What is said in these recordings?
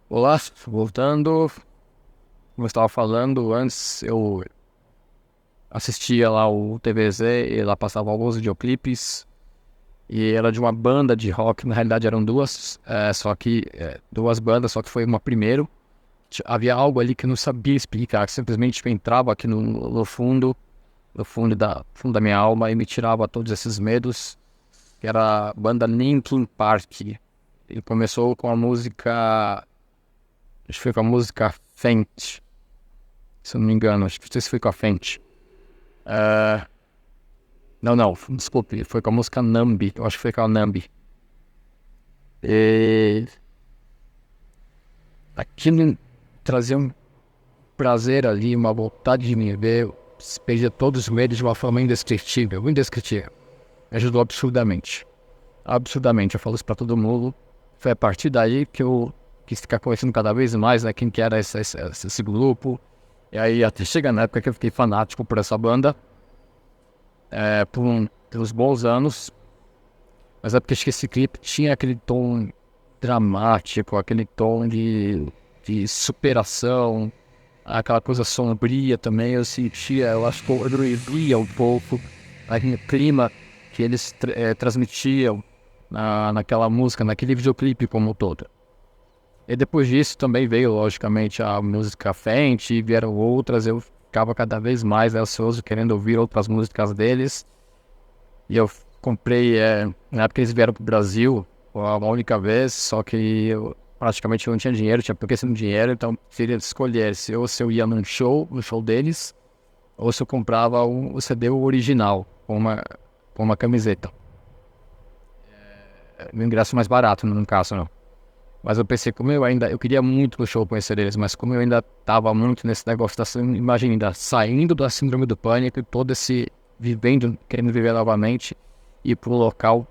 Olá, voltando, como eu estava falando antes, eu assistia lá o TVZ e lá passava alguns videoclipes e era de uma banda de rock, na realidade eram duas, duas bandas, só que foi uma primeiro. Havia algo ali que eu não sabia explicar, que simplesmente tipo, entrava aqui no fundo, fundo da minha alma e me tirava todos esses medos, que era a banda Linkin Park. Ele começou com a música, acho que foi com a música Faint. Se eu não me engano, acho que não sei se foi com a Fenty. Não, desculpe, foi com a música Nambi, eu acho que foi com a Nambi. E aquilo trazia um prazer ali, uma vontade de me ver, perdia todos os medos de uma forma indescritível, indescritível. Me ajudou absurdamente, absurdamente, eu falo isso pra todo mundo. Foi a partir daí que eu quis ficar conhecendo cada vez mais, né, quem que era esse grupo. E aí até chegar na época que eu fiquei fanático por essa banda, pelos bons anos. Mas é porque acho que esse clipe tinha aquele tom dramático, aquele tom de superação, aquela coisa sombria também. Eu sentia, eu acho que eu doía um pouco aquele clima que eles transmitiam naquela música, naquele videoclipe como um todo. E depois disso também veio, logicamente, a música Fenty, e vieram outras. Eu ficava cada vez mais ansioso, querendo ouvir outras músicas deles. E eu comprei, na época eles vieram pro Brasil, uma única vez, só que eu praticamente não tinha dinheiro, tinha pouquíssimo dinheiro, então queria escolher se eu ia num show, no show deles, ou se eu comprava o CD original, com uma camiseta. O ingresso mais barato, no caso, não. Mas eu pensei, eu queria muito no show conhecer eles, mas como eu ainda tava muito nesse negócio imagina, ainda saindo da síndrome do pânico, e todo esse, vivendo, querendo viver novamente, ir pro local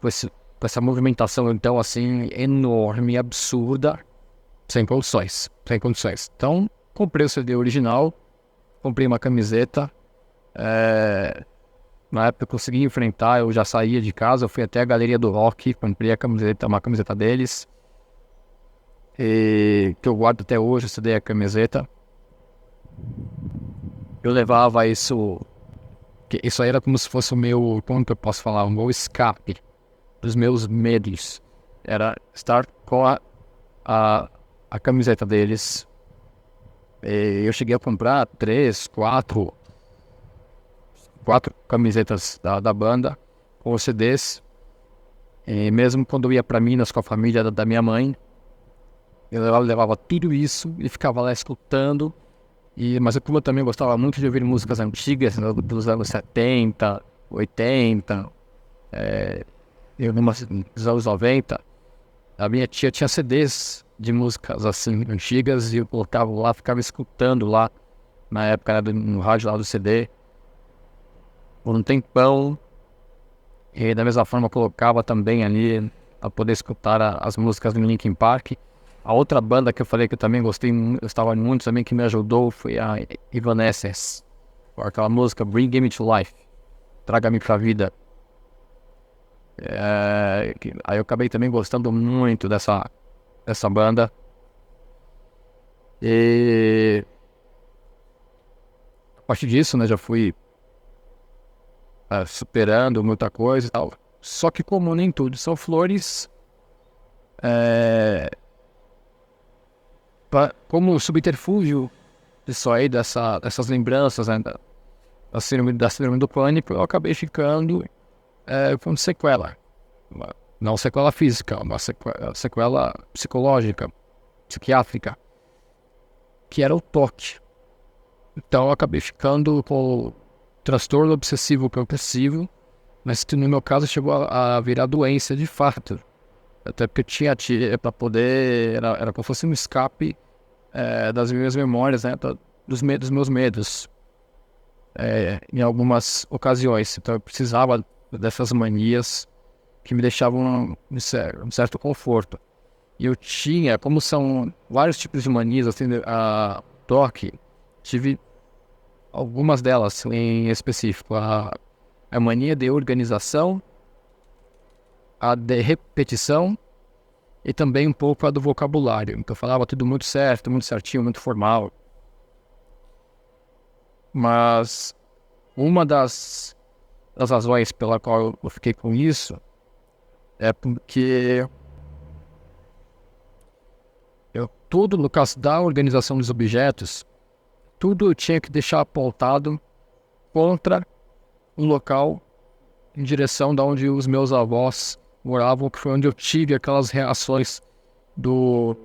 com, com essa movimentação, então, assim, enorme, absurda, sem condições, sem condições. Então, comprei o CD original, comprei uma camiseta, na época eu consegui enfrentar, eu já saía de casa, eu fui até a Galeria do Rock, comprei a camiseta, uma camiseta deles, e que eu guardo até hoje, eu dei a camiseta. Eu levava isso, que isso aí era como se fosse o meu, como que eu posso falar, o meu escape dos meus medos. Era estar com a, a camiseta deles. E eu cheguei a comprar quatro camisetas da banda, com os CDs. E mesmo quando eu ia para Minas com a família da minha mãe, eu levava tudo isso e ficava lá escutando. Mas como eu também gostava muito de ouvir músicas antigas, né, dos anos 70, 80, eu dos anos 90, a minha tia tinha CDs de músicas assim antigas e eu colocava lá, ficava escutando lá, na época era no rádio lá do CD, por um tempão. E da mesma forma eu colocava também ali para poder escutar as músicas do Linkin Park. A outra banda que eu falei que eu também gostei, gostava muito também, que me ajudou, foi a Evanescence, com aquela música Bring Me to Life, Traga-me pra vida. Aí eu acabei também gostando muito dessa banda. E a partir disso, né, já fui superando muita coisa e tal. Só que como nem tudo são flores, é, como subterfúgio disso aí, dessas lembranças, né, da síndrome do pânico, eu acabei ficando com sequela. Não sequela física, uma sequela psicológica, psiquiátrica, que era o toque. Então eu acabei ficando com transtorno obsessivo compulsivo, mas que no meu caso chegou a virar doença de fato. Até porque tinha para poder, era como se fosse um escape das minhas memórias, né, dos meus medos, em algumas ocasiões. Então eu precisava dessas manias que me deixavam um certo conforto. E eu tinha, como são vários tipos de manias, assim, a toque, tive algumas delas em específico. A mania de organização, a de repetição e também um pouco a do vocabulário. Então eu falava tudo muito certo, muito certinho, muito formal. Mas uma das razões pela qual eu fiquei com isso é porque tudo, no caso da organização dos objetos, tudo eu tinha que deixar apontado contra o local em direção de onde os meus avós moravam, que foi onde eu tive aquelas reações dos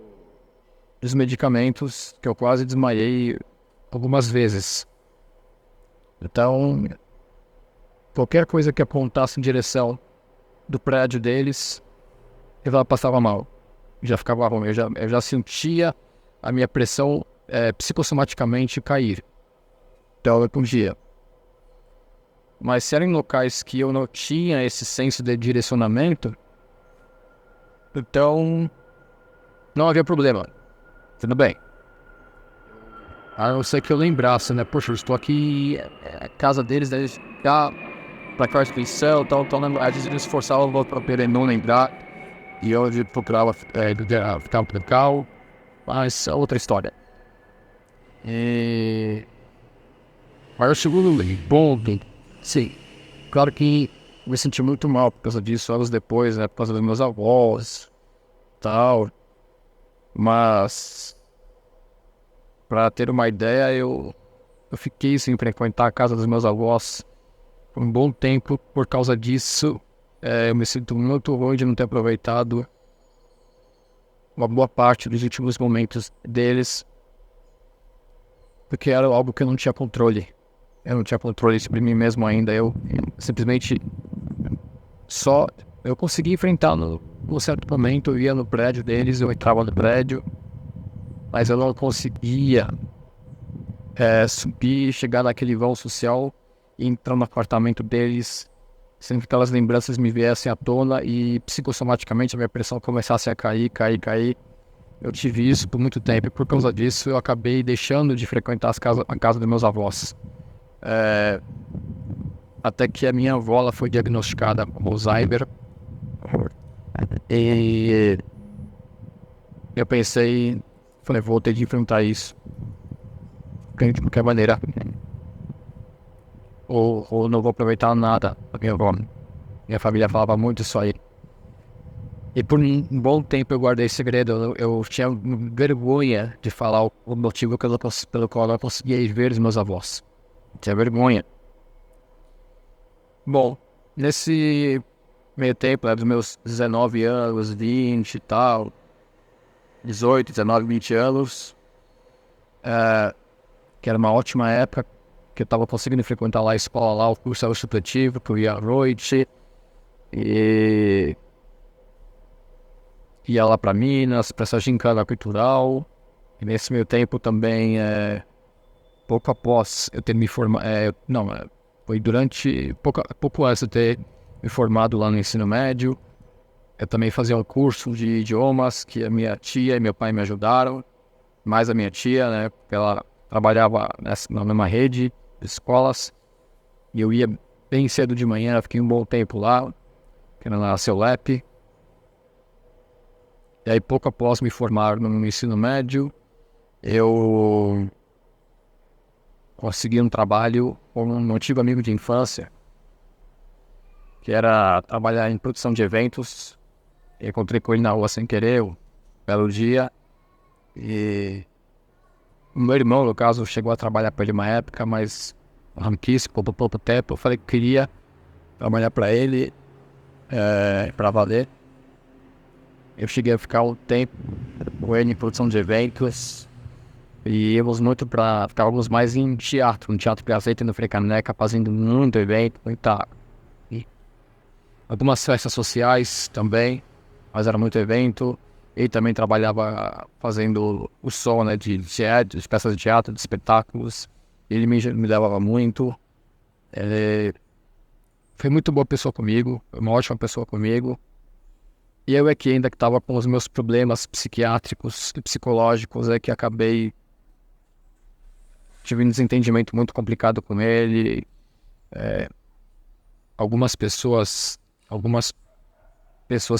medicamentos, que eu quase desmaiei algumas vezes. Então, qualquer coisa que apontasse em direção do prédio deles, eu já passava mal. Já ficava ruim, eu já sentia a minha pressão psicossomaticamente cair. Então eu podia. Mas se eram em locais que eu não tinha esse senso de direcionamento, então não havia problema. Tudo bem. A não ser que eu lembrasse, né? Poxa, eu estou aqui, a casa deles deve ficar para aquela instituição, tal, às vezes eles forçavam para não lembrar, e eu procurava ficar no local, mas é outra história. Mas o segundo ponto, sim, claro que me senti muito mal por causa disso, anos depois, né, por causa dos meus avós, tal, mas para ter uma ideia, eu fiquei sem frequentar a casa dos meus avós por um bom tempo por causa disso. Eu me sinto muito ruim de não ter aproveitado uma boa parte dos últimos momentos deles, porque era algo que eu não tinha controle. Eu não tinha controle sobre mim mesmo ainda. Eu simplesmente eu consegui enfrentar num certo momento. Eu ia no prédio deles, eu entrava no prédio, mas eu não conseguia subir, chegar naquele vão social e entrar no apartamento deles sem que aquelas lembranças me viessem à tona e psicossomaticamente a minha pressão começasse a cair. Eu tive isso por muito tempo e por causa disso eu acabei deixando de frequentar a casa dos meus avós. Até que a minha avó ela foi diagnosticada com Alzheimer. E eu falei, vou ter de enfrentar isso de qualquer maneira. Ou não vou aproveitar nada da minha avó. Minha família falava muito isso aí. E por um bom tempo eu guardei segredo. Eu tinha vergonha de falar o motivo pelo qual eu não conseguia ir ver os meus avós. Tinha vergonha. Bom, nesse meio tempo, dos meus 19 anos, 20 e tal, 18, 19, 20 anos, que era uma ótima época, que eu estava conseguindo frequentar lá a escola, lá o curso era supletivo, que eu ia à noite, e ia lá para Minas, para essa gincana cultural, e nesse meio tempo também, pouco após eu ter me formado, foi pouco antes de eu ter me formado lá no ensino médio, eu também fazia um curso de idiomas que a minha tia e meu pai me ajudaram, mais a minha tia, né, porque ela trabalhava na mesma rede de escolas, e eu ia bem cedo de manhã, fiquei um bom tempo lá, que era na CEULEP. E aí, pouco após me formar no ensino médio, eu consegui um trabalho com um antigo amigo de infância, que era trabalhar em produção de eventos. Eu encontrei com ele na rua sem querer, um belo dia, e o meu irmão, no caso, chegou a trabalhar para ele uma época, mas não quis, por pouco tempo. Eu falei que queria trabalhar para ele, para valer. Eu cheguei a ficar um tempo com ele em produção de eventos, e ficávamos mais em teatro, no Teatro Gazeta e no Frei Caneca, fazendo muito evento, e algumas festas sociais também, mas era muito evento. Ele também trabalhava fazendo o som, né, de teatro, de peças de teatro, de espetáculos. Ele me levava muito. Ele foi muito boa pessoa comigo, uma ótima pessoa comigo. E eu que ainda estava com os meus problemas psiquiátricos e psicológicos, que tive um desentendimento muito complicado com ele. Algumas pessoas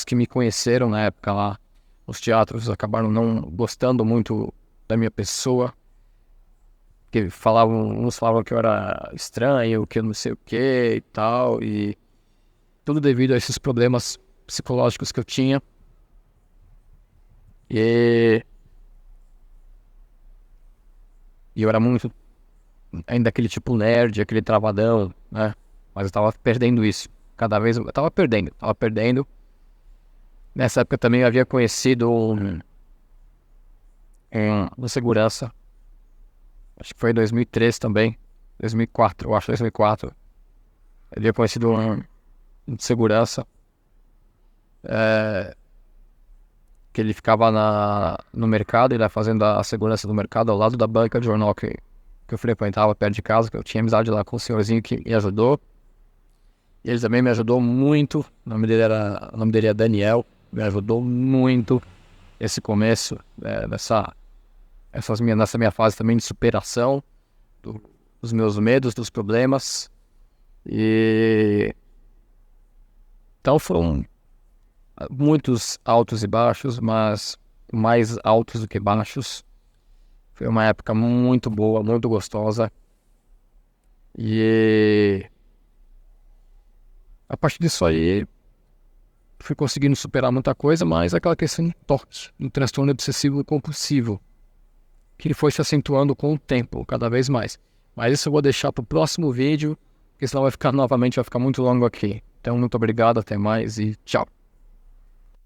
que me conheceram na época lá, os teatros acabaram não gostando muito da minha pessoa, que uns falavam que eu era estranho, que eu não sei o que e tal, e tudo devido a esses problemas psicológicos que eu tinha. E eu era muito, ainda aquele tipo nerd, aquele travadão, né? Mas eu tava perdendo isso. Cada vez eu tava perdendo. Nessa época também eu havia conhecido um segurança. Acho que foi em 2003 também. 2004, eu acho, 2004. Eu havia conhecido um segurança. Que ele ficava no mercado, ele ia fazendo a segurança do mercado ao lado da banca de jornal que eu frequentava perto de casa, que eu tinha amizade lá com o senhorzinho que me ajudou. E ele também me ajudou muito. O nome dele é Daniel. Me ajudou muito esse começo, nessa minha fase também de superação dos meus medos, dos problemas. E então foram muitos altos e baixos, mas mais altos do que baixos. Foi uma época muito boa, muito gostosa. E a partir disso aí, fui conseguindo superar muita coisa, mas aquela questão de toque, do transtorno obsessivo compulsivo, que ele foi se acentuando com o tempo, cada vez mais. Mas isso eu vou deixar para o próximo vídeo, porque senão vai ficar muito longo aqui. Então, muito obrigado, até mais e tchau.